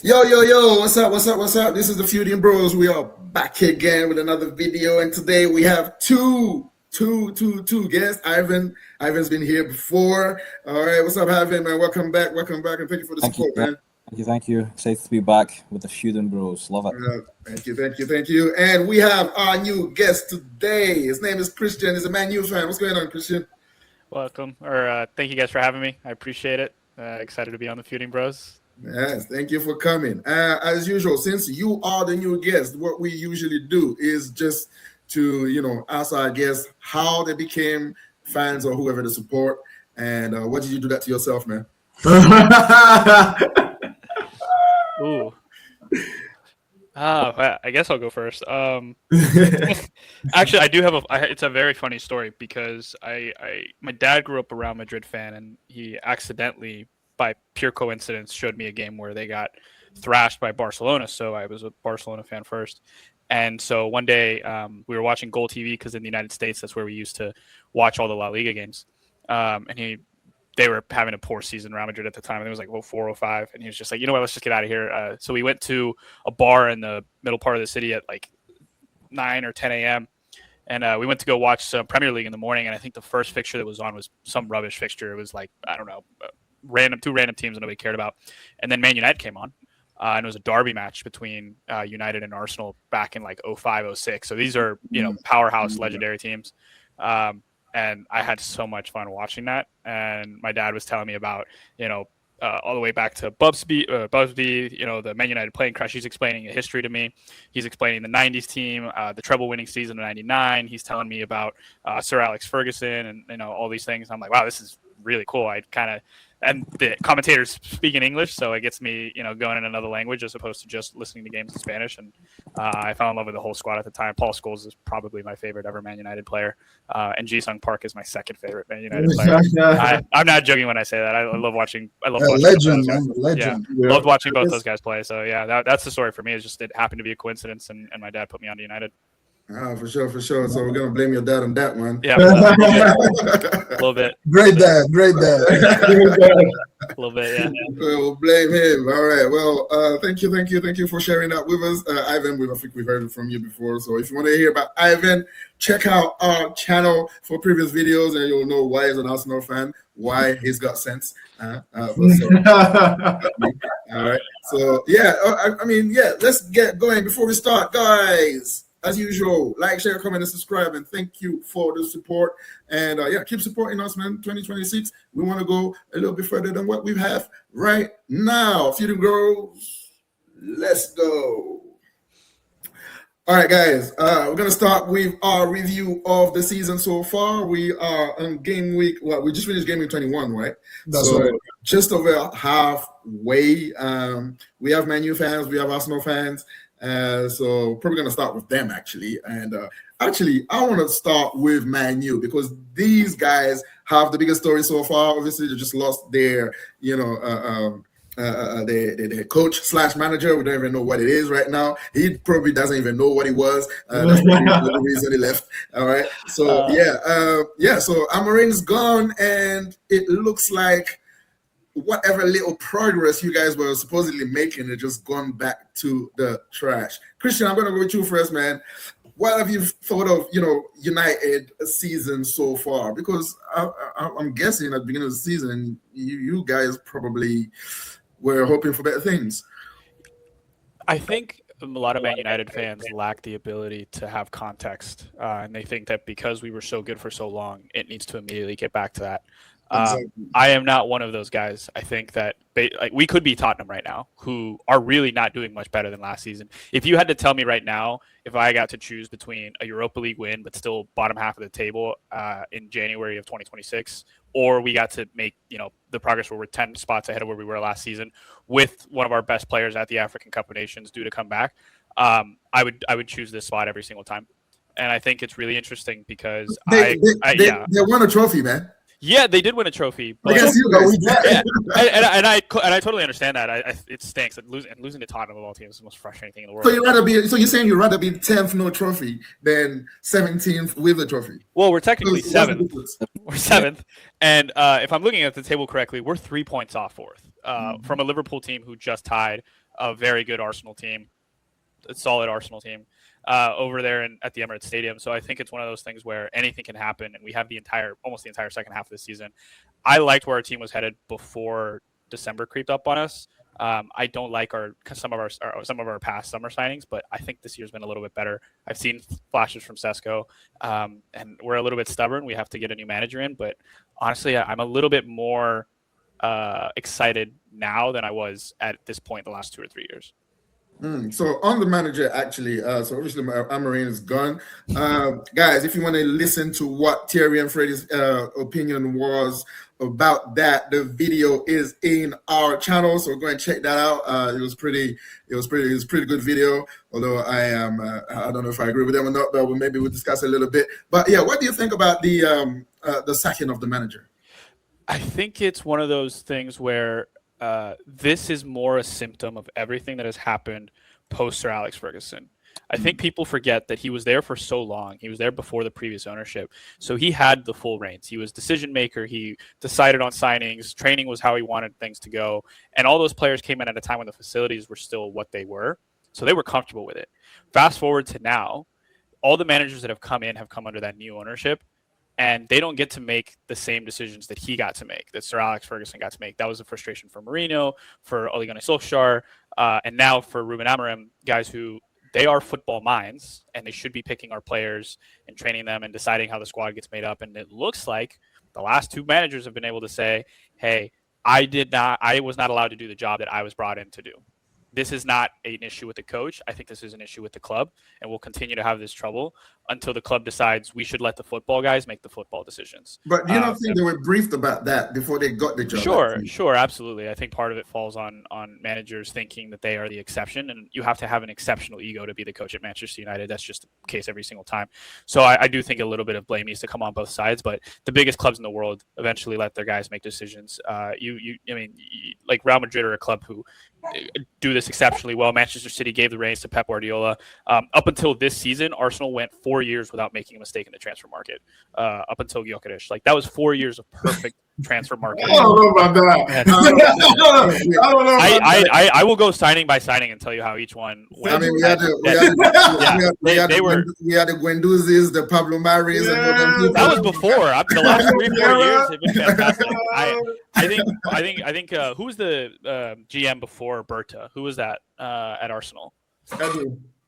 Yo, what's up? This is the Feuding Bros. We are back again with another video, and today we have two guests. Ivan's been here before. All right, what's up, Ivan, man? Welcome back, and thank you for the support, man. Thank you. Excited to be back with the Feuding Bros. Love it. Thank you. And we have our new guest today. His name is Christian. He's a Man U fan. What's going on, Christian? Welcome, thank you guys for having me. I appreciate it. Excited to be on the Feuding Bros. Yes, thank you for coming. As usual, since you are the new guest, what we usually do is just to, ask our guests how they became fans or whoever they support. And what did you do that to yourself, man? Ooh. I guess I'll go first. Actually, I do have it's a very funny story because my dad grew up a Real Madrid fan, and he accidentally, by pure coincidence, showed me a game where they got thrashed by Barcelona. So I was a Barcelona fan first. And so one day we were watching Goal TV because in the United States, that's where we used to watch all the La Liga games. And they were having a poor season, Real Madrid at the time. I think it was like 04, 05. And he was just like, you know what, let's just get out of here. So we went to a bar in the middle part of the city at like 9 or 10 a.m. And we went to go watch some Premier League in the morning. And I think the first fixture that was on was some rubbish fixture. It was like, I don't know, two random teams that nobody cared about. And then Man United came on. And it was a derby match between United and Arsenal back in like 05, 06. So these are, powerhouse legendary teams. And I had so much fun watching that. And my dad was telling me about, all the way back to Busby, the Man United plane crash. He's explaining the history to me. He's explaining the 90s team, the treble winning season of 99. He's telling me about Sir Alex Ferguson and, all these things. I'm like, wow, this is really cool. And the commentators speak in English, so it gets me, going in another language as opposed to just listening to games in Spanish. And I fell in love with the whole squad at the time. Paul Scholes is probably my favorite ever Man United player, and Ji-Sung Park is my second favorite Man United player. I'm not joking when I say that. I love watching. Legend. Loved watching both those guys play. So yeah, that's the story for me. It's just it happened to be a coincidence, and my dad put me on to United. For sure. So we're gonna blame your dad on that one. Yeah, a little bit. Great dad. A little bit, yeah. We'll blame him. All right. Well, thank you for sharing that with us, Ivan. I think we've heard it from you before. So if you want to hear about Ivan, check out our channel for previous videos, and you'll know why he's an Arsenal fan, why he's got sense. All right. So let's get going. Before we start, guys. As usual, like, share, comment, and subscribe, and thank you for the support. And keep supporting us, man. 2026, we want to go a little bit further than what we have right now. Feuding Bros, let's go. All right, guys, we're gonna start with our review of the season so far. We are on game week. Well, we just finished game week 21, right? That's right. Just over halfway. We have Man U fans, we have Arsenal fans. So probably going to start with them, actually. And I want to start with Man U because these guys have the biggest story so far. Obviously, they just lost their, their coach / manager. We don't even know what it is right now. He probably doesn't even know what he was. That's probably the reason he left. All right. So, so Amorim's gone, and it looks like whatever little progress you guys were supposedly making, it just gone back to the trash. Christian, I'm going to go with you first, man. What have you thought of, United season so far? Because I'm guessing at the beginning of the season, you guys probably were hoping for better things. I think a lot of Man United fans lack the ability to have context, and they think that because we were so good for so long, it needs to immediately get back to that. Exactly. I am not one of those guys. I think that we could be Tottenham right now, who are really not doing much better than last season. If you had to tell me right now, if I got to choose between a Europa League win but still bottom half of the table in January of 2026, or we got to make the progress where we're 10 spots ahead of where we were last season with one of our best players at the African Cup of Nations due to come back, I would choose this spot every single time. And I think it's really interesting because they won a trophy, man. Yeah, they did win a trophy. But, and I totally understand that. It stinks. And losing to Tottenham of all teams is the most frustrating thing in the world. So you're saying you'd rather be 10th no trophy than 17th with a trophy? Well, we're technically 7th. We're 7th. And if I'm looking at the table correctly, we're 3 points off 4th from a Liverpool team who just tied a very good Arsenal team, a solid Arsenal team over there at the Emirates Stadium. So I think it's one of those things where anything can happen, and we have almost the entire second half of the season. I liked where our team was headed before December creeped up on us. I don't like some of our past summer signings, but I think this year's been a little bit better. I've seen flashes from Sesko, and we're a little bit stubborn. We have to get a new manager in, but honestly, I'm a little bit more excited now than I was at this point the last 2 or 3 years. So on the manager, actually, so obviously Amorim is gone. Guys, if you want to listen to what Thierry and Freddie's opinion was about that, the video is in our channel, so go and check that out. It was pretty good video. Although I don't know if I agree with them or not, but maybe we'll discuss a little bit. But yeah, what do you think about the sacking of the manager? I think it's one of those things where this is more a symptom of everything that has happened post Sir Alex Ferguson. I think people forget that he was there for so long. He was there before the previous ownership. So he had the full reins. He was decision maker. He decided on signings. Training was how he wanted things to go. And all those players came in at a time when the facilities were still what they were. So they were comfortable with it. Fast forward to now, all the managers that have come in have come under that new ownership. And they don't get to make the same decisions that he got to make, that Sir Alex Ferguson got to make. That was a frustration for Mourinho, for Ole Gunnar Solskjaer, and now for Rúben Amorim, guys who they are football minds, and they should be picking our players and training them and deciding how the squad gets made up. And it looks like the last 2 managers have been able to say, hey, I was not allowed to do the job that I was brought in to do. This is not an issue with the coach. I think this is an issue with the club, and we'll continue to have this trouble until the club decides we should let the football guys make the football decisions. But do you not think they were briefed about that before they got the job? Sure, absolutely. I think part of it falls on managers thinking that they are the exception, and you have to have an exceptional ego to be the coach at Manchester United. That's just the case every single time. So I do think a little bit of blame needs to come on both sides, but the biggest clubs in the world eventually let their guys make decisions. Like Real Madrid are a club who do this exceptionally well. Manchester City gave the reins to Pep Guardiola. Up until this season, Arsenal went 4 years without making a mistake in the transfer market. Up until Gyökeres, like that was 4 years of perfect transfer market. I don't know about that. I don't know. I will go signing by signing and tell you how each one went. I mean, we had the Guendouzi's, the Pablo Maris, and all them people. That was before. The last 3-4 years have been fantastic. I think who was the GM before Berta? Who was that at Arsenal?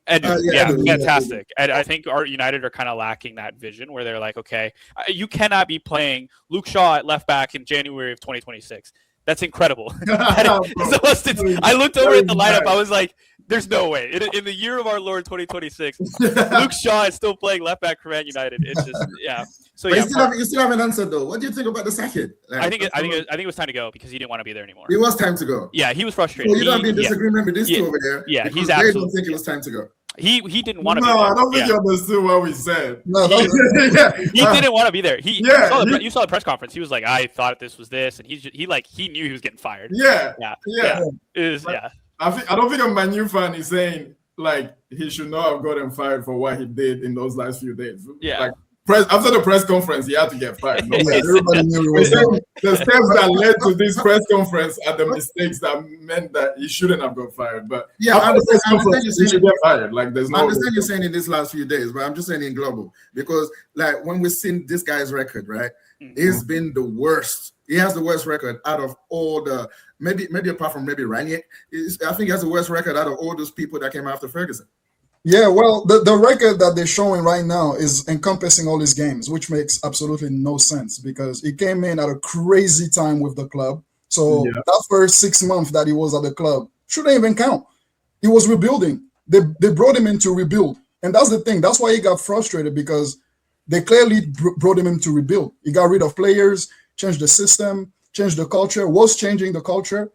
Edu, fantastic. And I think our United are kind of lacking that vision where they're like, okay, you cannot be playing Luke Shaw at left back in January of 2026. That's incredible. I looked over at the lineup. I was like, there's no way. In the year of our Lord 2026, Luke Shaw is still playing left back for Man United. It's just, yeah. So but you still haven't answered though. What do you think about the second? I think it was time to go because he didn't want to be there anymore. It was time to go. Yeah, he was frustrated. So you don't be in disagreement with these two over there. Yeah, he's absolutely. They don't think it was time to go. He didn't want to be there. there. I don't think you understood what we said. No, he didn't want to be there. You saw the press conference. He was like, I thought this was this, and he knew he was getting fired. Yeah. I don't think a Man U fan is saying like he should not have gotten fired for what he did in those last few days. Yeah. Like after the press conference, he had to get fired. No? Everybody knew it was the steps that led to this press conference are the mistakes that meant that he shouldn't have got fired. But yeah, I understand he should get fired. Like there's no. I understand you're saying in these last few days, but I'm just saying in global because like when we've seen this guy's record, right, it's been the worst. He has the worst record out of all the maybe apart from maybe Ranić. I think he has the worst record out of all those people that came after Ferguson. Yeah, well, the record that they're showing right now is encompassing all his games, which makes absolutely no sense because he came in at a crazy time with the club. So that first 6 months that he was at the club shouldn't even count. He was rebuilding. They brought him in to rebuild. And that's the thing. That's why he got frustrated because they clearly brought him in to rebuild. He got rid of players, changed the system, changed the culture, was changing the culture.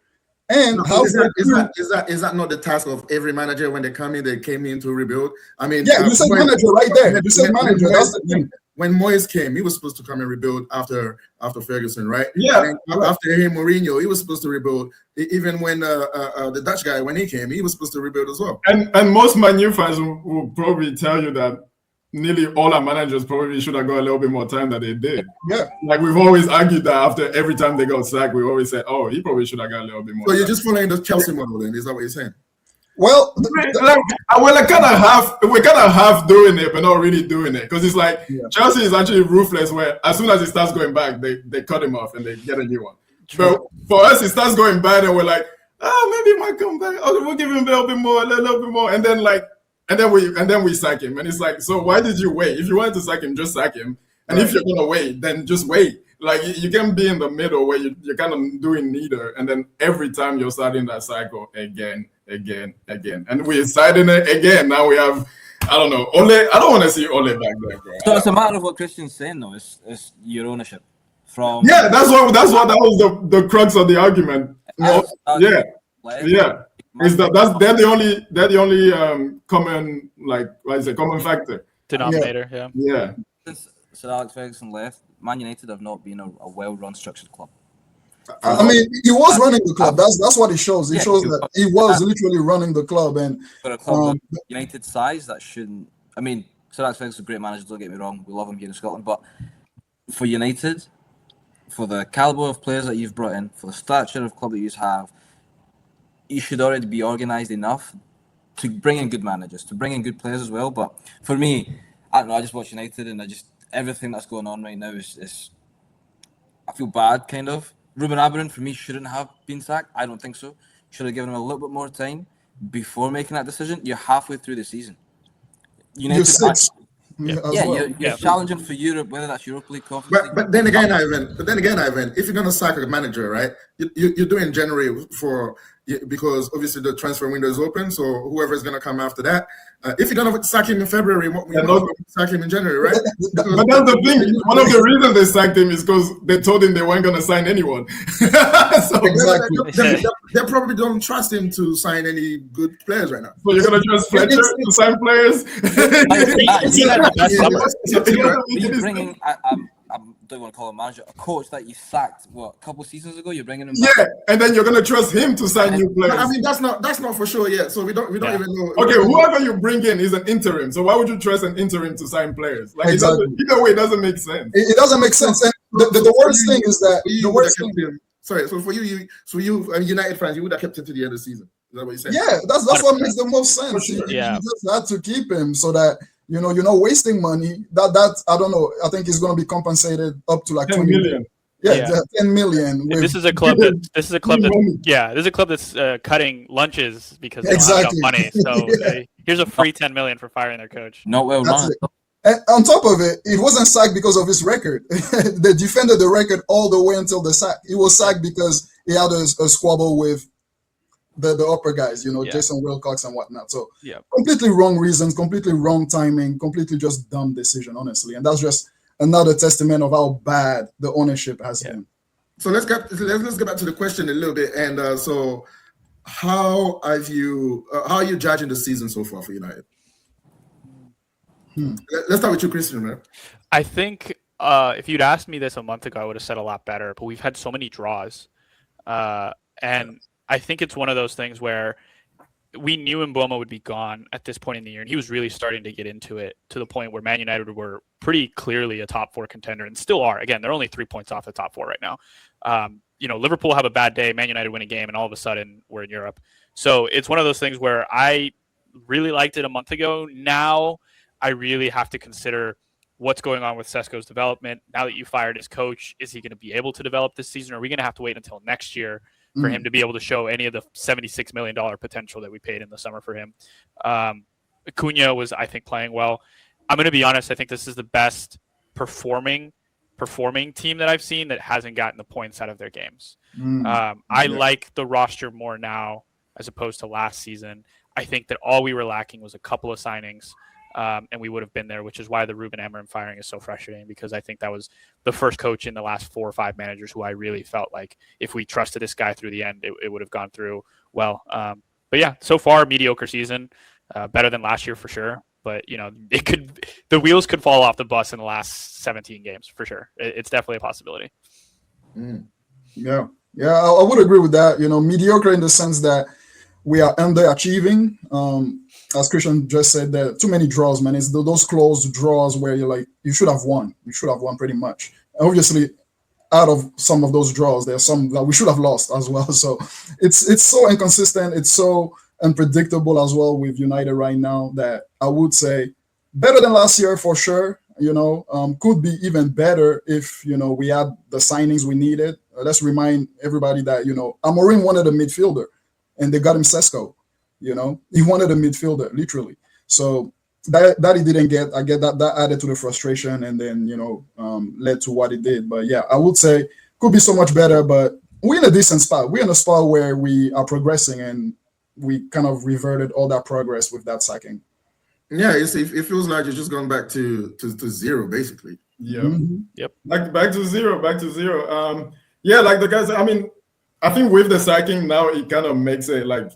And is that not the task of every manager when they come in? They came in to rebuild. I mean, you said manager right there. You said manager. That's the thing. When Moyes came, he was supposed to come and rebuild after Ferguson, right? Yeah. And after him, Mourinho, he was supposed to rebuild. Even when the Dutch guy, when he came, he was supposed to rebuild as well. And most Man U fans will probably tell you that nearly all our managers probably should have got a little bit more time than they did. Yeah. Like we've always argued that after every time they got sacked, we always said, oh, he probably should have got a little bit more So time. you're just following the Chelsea model then, is that what you're saying? Well, we're kind of half doing it, but not really doing it, because it's like Chelsea is actually ruthless. Where as soon as he starts going back, they cut him off and they get a new one. But for us, it starts going bad, and we're like, maybe he might come back. Okay, we'll give him a little bit more, and then we sack him, and it's like, so why did you wait? If you wanted to sack him, just sack him, and if you're gonna wait, then just wait. Like, you can't be in the middle where you're kind of doing neither, and then every time you're starting that cycle again, and we're starting it again. Now we have, I don't know, Ole. I don't want to see Ole back there, bro. So it's a matter of what Christian's saying, though. It's your ownership. That's what that was the crux of the argument. Is that they're the only common, like, what is it, common factor, denominator. Yeah. Since Sir Alex Ferguson left, Man United have not been a well-run, structured club. I mean, he was running the club. That's what it shows. It shows that he was literally running the club. And for a club of United size, that shouldn't. I mean, Sir Alex Ferguson is a great manager. Don't get me wrong. We love him here in Scotland. But for United, for the caliber of players that you've brought in, for the stature of club that you have, you should already be organised enough to bring in good managers, to bring in good players as well. But for me, I don't know. I just watch United, and everything that's going on right now is I feel bad, kind of. Rúben Amorim, for me, shouldn't have been sacked. I don't think so. Should have given him a little bit more time before making that decision. You're halfway through the season. You're six. You're challenging for Europe, whether that's Europa League, Conference League. But then again, Ivan, if you're gonna sack a manager, right? You're doing January because obviously the transfer window is open. So whoever is gonna come after that, if you're gonna sack him in February, you're not gonna sack him in January, right? But that's the thing. One of the reasons they sacked him is because they told him they weren't gonna sign anyone. So exactly. They probably don't trust him to sign any good players right now. So you're gonna trust Fletcher to sign players? You're bringing, I don't want to call him manager, a coach that you sacked a couple seasons ago. You're bringing him back. Yeah, and then you're gonna trust him to sign new players. I mean, that's not for sure yet. So we don't even know. Okay, whoever you bring in is an interim. So why would you trust an interim to sign players? Like, exactly. Either way, it doesn't make sense. It doesn't make sense. And the worst thing is that Sorry, so for you, United fans, you would have kept him to the end of the season. Is that what you're saying? Yeah, that's what makes the most sense. You just had to keep him so that you're not wasting money. That I don't know. I think he's going to be compensated up to like 10 million. Yeah, 10 million. This is a club that's cutting lunches because they don't have money. So here's a free 10 million for firing their coach. Not well run. And on top of it, it wasn't sacked because of his record. They defended the record all the way until the sack. He was sacked because he had a squabble with the upper guys, Jason Wilcox and whatnot. So completely wrong reasons, completely wrong timing, completely just dumb decision, honestly. And that's just another testament of how bad the ownership has been. So let's get back to the question a little bit. And so how are you judging the season so far for United? Let's start with you, Christian, man. I think if you'd asked me this a month ago, I would have said a lot better. But we've had so many draws, and I think it's one of those things where we knew Mboma would be gone at this point in the year, and he was really starting to get into it to the point where Man United were pretty clearly a top 4 contender and still are. Again, they're only 3 points off the top 4 right now. Liverpool have a bad day, Man United win a game, and all of a sudden we're in Europe. So it's one of those things where I really liked it a month ago. Now I really have to consider what's going on with Sesko's development. Now that you fired his coach, is he going to be able to develop this season? Or are we going to have to wait until next year for him to be able to show any of the $76 million potential that we paid in the summer for him? Acuna was, I think, playing well. I'm going to be honest. I think this is the best performing team that I've seen that hasn't gotten the points out of their games. I like the roster more now as opposed to last season. I think that all we were lacking was a couple of signings. And we would have been there, which is why the Rúben Amorim firing is so frustrating, because I think that was the first coach in the last 4 or 5 managers who I really felt like if we trusted this guy through the end, it would have gone through well. But yeah, so far, mediocre season, better than last year for sure. But, the wheels could fall off the bus in the last 17 games for sure. It's definitely a possibility. Yeah, I would agree with that. Mediocre in the sense that we are underachieving. As Christian just said, there are too many draws, man. It's those close draws where you're like, you should have won. You should have won pretty much. Obviously, out of some of those draws, there are some that we should have lost as well. So it's so inconsistent. It's so unpredictable as well with United right now. That I would say better than last year for sure. Could be even better if we had the signings we needed. Let's remind everybody that Amorim wanted a midfielder, and they got him Sesko. He wanted a midfielder literally. So that he didn't get. I get that added to the frustration, and then led to what it did. But yeah, I would say could be so much better. But we're in a decent spot. We're in a spot where we are progressing, and we kind of reverted all that progress with that sacking. Yeah, it feels like you're just going back to zero, basically. Yeah. Mm-hmm. Yep. Back to zero. Yeah, like the guys. I mean, I think with the sacking now, it kind of makes it like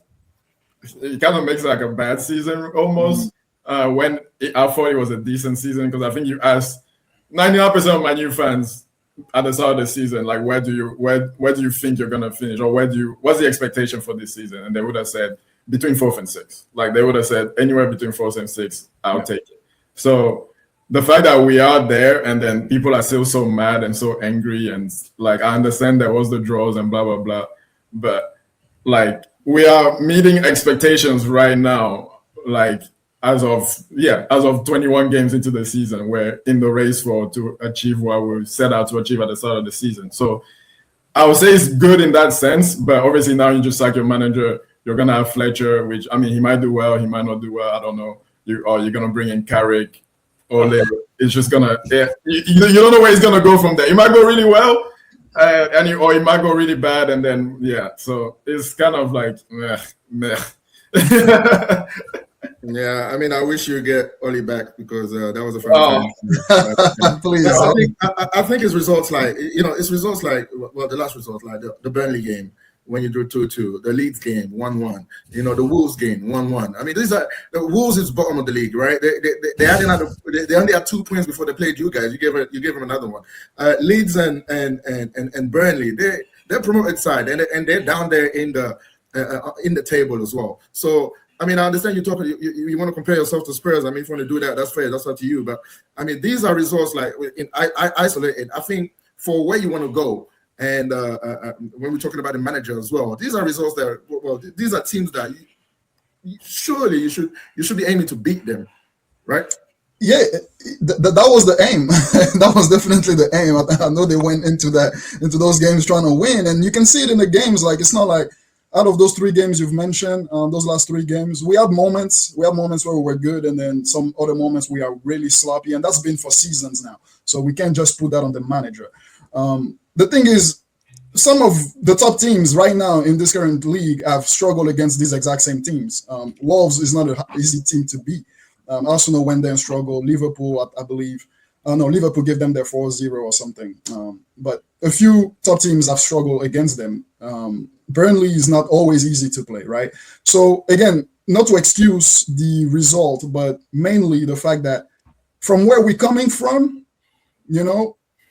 a bad season almost. When I thought it was a decent season, because I think you asked 99% of my new fans at the start of the season, like where do you think you're gonna finish, or what's the expectation for this season? And they would have said between 4th and 6th. Like they would have said anywhere between 4th and 6th, I'll take it. So the fact that we are there and then people are still so mad and so angry, and like I understand there was the draws and blah blah blah, but like we are meeting expectations right now, like as of 21 games into the season, we're in the race to achieve what we set out to achieve at the start of the season. So I would say it's good in that sense, but obviously now you just sack your manager. You're gonna have Fletcher, which I mean he might do well, he might not do well. I don't know. You're gonna bring in Carrick, or it's just gonna you don't know where he's gonna go from there. He might go really well, or he might go really bad, and then so it's kind of like meh. Yeah, I mean, I wish you get Oli back, because that was a fun Please. I think his results like the last results like the Burnley game when you drew 2-2, the Leeds game 1-1, the Wolves game 1-1. I mean, the Wolves is bottom of the league, right? They only had 2 points before they played you guys. You gave them another one. Leeds and Burnley, they're promoted side, and they're down there in the table as well. So I mean, I understand you want to compare yourself to Spurs. I mean, if you want to do that, that's fair. That's up to you. But I mean, these are results like I isolated. I think for where you want to go, and when we're talking about the manager as well, these are results that these are teams that surely you should be aiming to beat them, right? Yeah, that was the aim. That was definitely the aim. I know they went into those games trying to win, and you can see it in the games. Like it's not like out of those 3 games you've mentioned, those last 3 games, we had moments. We had moments where we were good, and then some other moments we are really sloppy, and that's been for seasons now. So we can't just put that on the manager. The thing is, some of the top teams right now in this current league have struggled against these exact same teams. Wolves is not an easy team to beat. Arsenal went there and struggled. Liverpool, I believe. No, Liverpool gave them their 4-0 or something. But a few top teams have struggled against them. Burnley is not always easy to play, right? So again, not to excuse the result, but mainly the fact that from where we're coming from,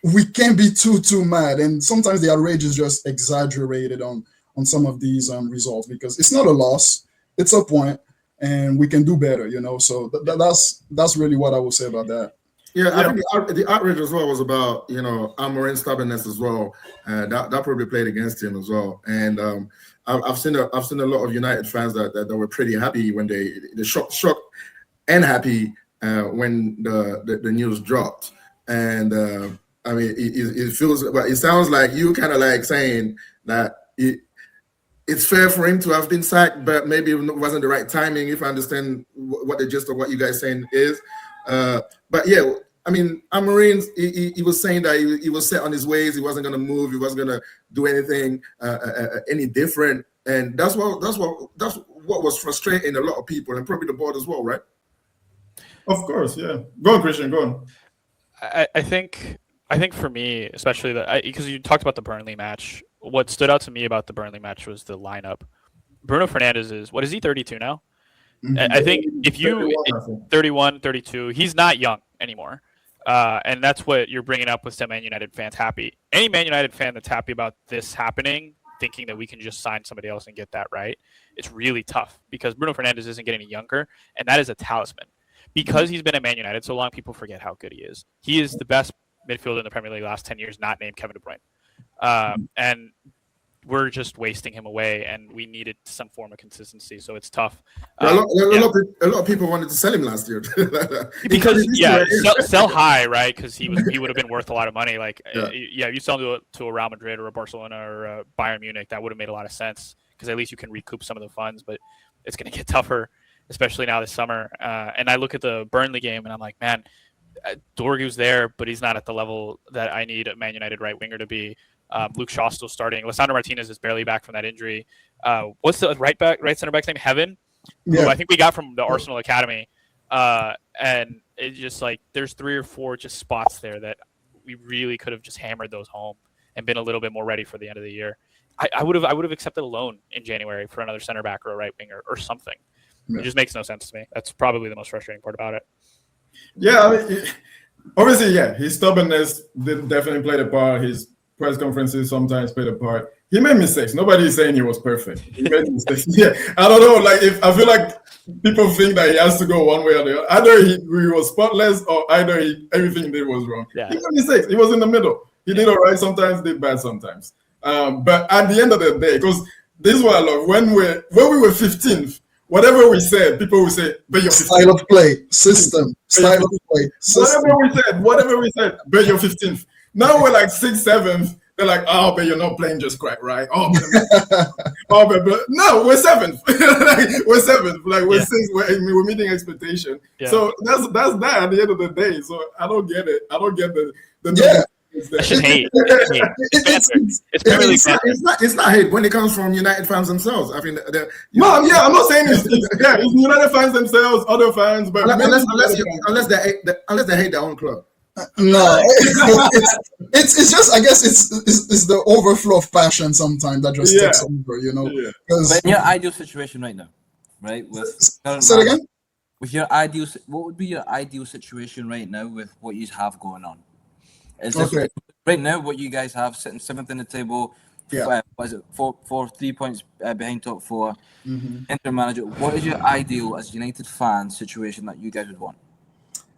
we can't be too mad. And sometimes the outrage is just exaggerated on some of these results, because it's not a loss, it's a point, and we can do better, So that's really what I will say about that. Yeah, I think the outrage as well was about Amorim's stubbornness as well. That probably played against him as well. And I've seen a lot of United fans that were pretty happy when they shocked and happy when the news dropped. And I mean, it sounds like you kind of like saying that it's fair for him to have been sacked, but maybe it wasn't the right timing, if I understand what the gist of what you guys saying is. But yeah, I mean, Amorim, he was saying that he was set on his ways. He wasn't going to move. He wasn't going to do anything any different. And that's what was frustrating a lot of people, and probably the board as well, right? Of course, yeah. Go on, Christian. Go on. I think for me, especially because you talked about the Burnley match, what stood out to me about the Burnley match was the lineup. Bruno Fernandes is, what is he, 32 now? Mm-hmm. I think if you 31, 32, he's not young anymore. And that's what you're bringing up with some Man United fans happy. Any Man United fan that's happy about this happening, thinking that we can just sign somebody else and get that right, it's really tough, because Bruno Fernandes isn't getting any younger, and that is a talisman. Because he's been at Man United so long, people forget how good he is. He is the best midfielder in the Premier League the last 10 years, not named Kevin De Bruyne. And we're just wasting him away, and we needed some form of consistency. So it's tough. A lot of people wanted to sell him last year because sell high, right? Because he would have been worth a lot of money. Like you sell him to a Real Madrid or a Barcelona or a Bayern Munich, that would have made a lot of sense because at least you can recoup some of the funds. But it's going to get tougher, especially now this summer. And I look at the Burnley game and I'm like, man, Dorgu's there, but he's not at the level that I need a Man United right winger to be. Luke Shaw's still starting. Lisandro Martinez is barely back from that injury. What's the right center back's name? Heaven, who I think we got from the Arsenal Academy. And it's just like there's 3 or 4 just spots there that we really could have just hammered those home and been a little bit more ready for the end of the year. I would have accepted a loan in January for another center back or a right winger or something. It just makes no sense to me. That's probably the most frustrating part about it. Yeah, I mean, obviously, his stubbornness definitely played a part. His press conferences sometimes played a part. He made mistakes. Nobody is saying he was perfect. He made mistakes. Yeah, I don't know. Like, I feel like people think that he has to go one way or the other. Either he was spotless, or either everything he did was wrong. Yeah. He made mistakes. He was in the middle. He did all right sometimes, did bad sometimes. But at the end of the day, because this is what I love. When we were 15th. Whatever we said, people will say, but you're 15th. Style of play, system, style of play, system. Whatever we said, but you're 15th. Now we're like 6th, 7th. They're like, oh, but you're not playing just quite right. Oh, but no, we're 7th. We're 7th. Like we're 6th. We're meeting expectation. Yeah. So that's that at the end of the day. So I don't get it. I don't get the I should hate. It's not hate when it comes from United fans themselves. I mean, I'm not saying it's United fans themselves, other fans, but unless they hate their own club. No, it's just, I guess it's the overflow of passion sometimes that just takes over, you know. Yeah. But in your ideal situation right now, right? Say it again. With your what would be your ideal situation right now with what you have going on? Right now, what you guys have sitting 7th in the table, was it 3 points behind top 4, interim manager. What is your ideal as United fan situation that you guys would want?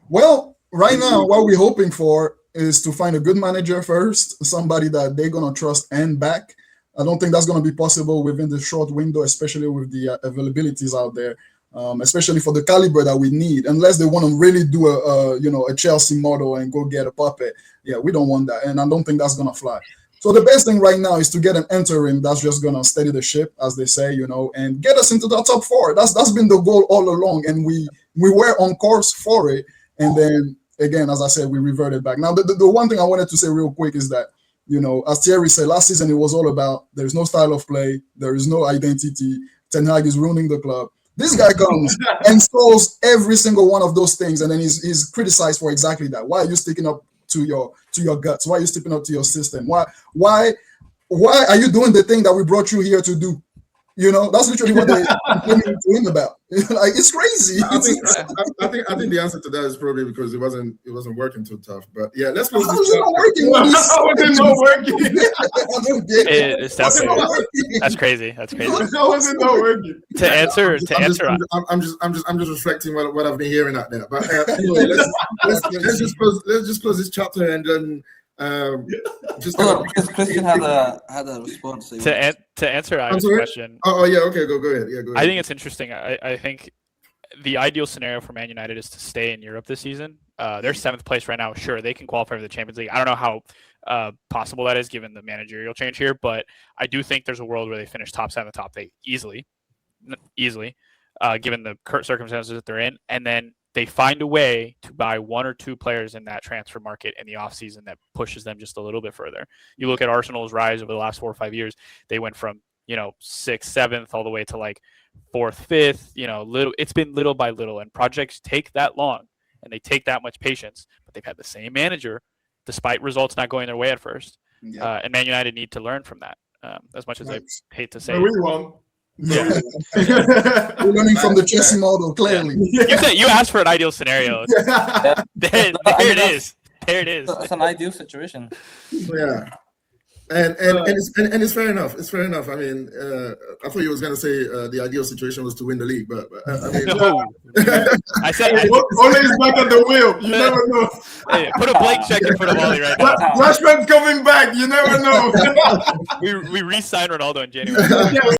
Well, right now, what we're hoping for is to find a good manager first, somebody that they're going to trust and back. I don't think that's going to be possible within the short window, especially with the availabilities out there. Especially for the caliber that we need, unless they want to really do a Chelsea model and go get a puppet. Yeah, we don't want that, and I don't think that's gonna fly. So the best thing right now is to get an interim that's just gonna steady the ship, as they say, and get us into the top 4. That's been the goal all along, and we were on course for it. And then again, as I said, we reverted back. Now, the one thing I wanted to say real quick is that, as Thierry said, last season it was all about there's no style of play, there is no identity. Ten Hag is ruining the club. This guy comes and scores every single one of those things, and then he's criticized for exactly that. Why are you sticking up to your guts? Why are you sticking up to your system? Why are you doing the thing that we brought you here to do? That's literally what they're doing about. Like, it's crazy. I think the answer to that is probably because it wasn't working too tough. But yeah, let's close this. It's not working. It's definitely that's crazy. That's crazy. How is it not working? To answer. I'm just reflecting what I've been hearing out there. But anyway, let's just close this chapter and then. Because Christian had a response to answer Ivan's question. Oh yeah, okay, go ahead. Yeah, go ahead. I think it's interesting. I think the ideal scenario for Man United is to stay in Europe this season. They're 7th place right now. Sure, they can qualify for the Champions League. I don't know how possible that is given the managerial change here, but I do think there's a world where they finish top 7, top 8 easily, given the current circumstances that they're in, and then they find a way to buy 1 or 2 players in that transfer market in the offseason that pushes them just a little bit further. You look at Arsenal's rise over the last 4 or 5 years, they went from, 6th, 7th, all the way to like 4th, 5th, it's been little by little, and projects take that long and they take that much patience, but they've had the same manager despite results not going their way at first. Yeah. And Man United need to learn from that. As much as I hate to say it. We won't. Yeah. We're learning from the Chelsea model, clearly. You asked for an ideal scenario. There it is. It's an ideal situation. Yeah. And it's fair enough. It's fair enough. I mean, I thought you was gonna say the ideal situation was to win the league, but I mean, No. I said Ole is back at the wheel. You never know. hey, put a blank check in front of Ollie right now. Rashford coming back. You never know. We re-signed Ronaldo in January.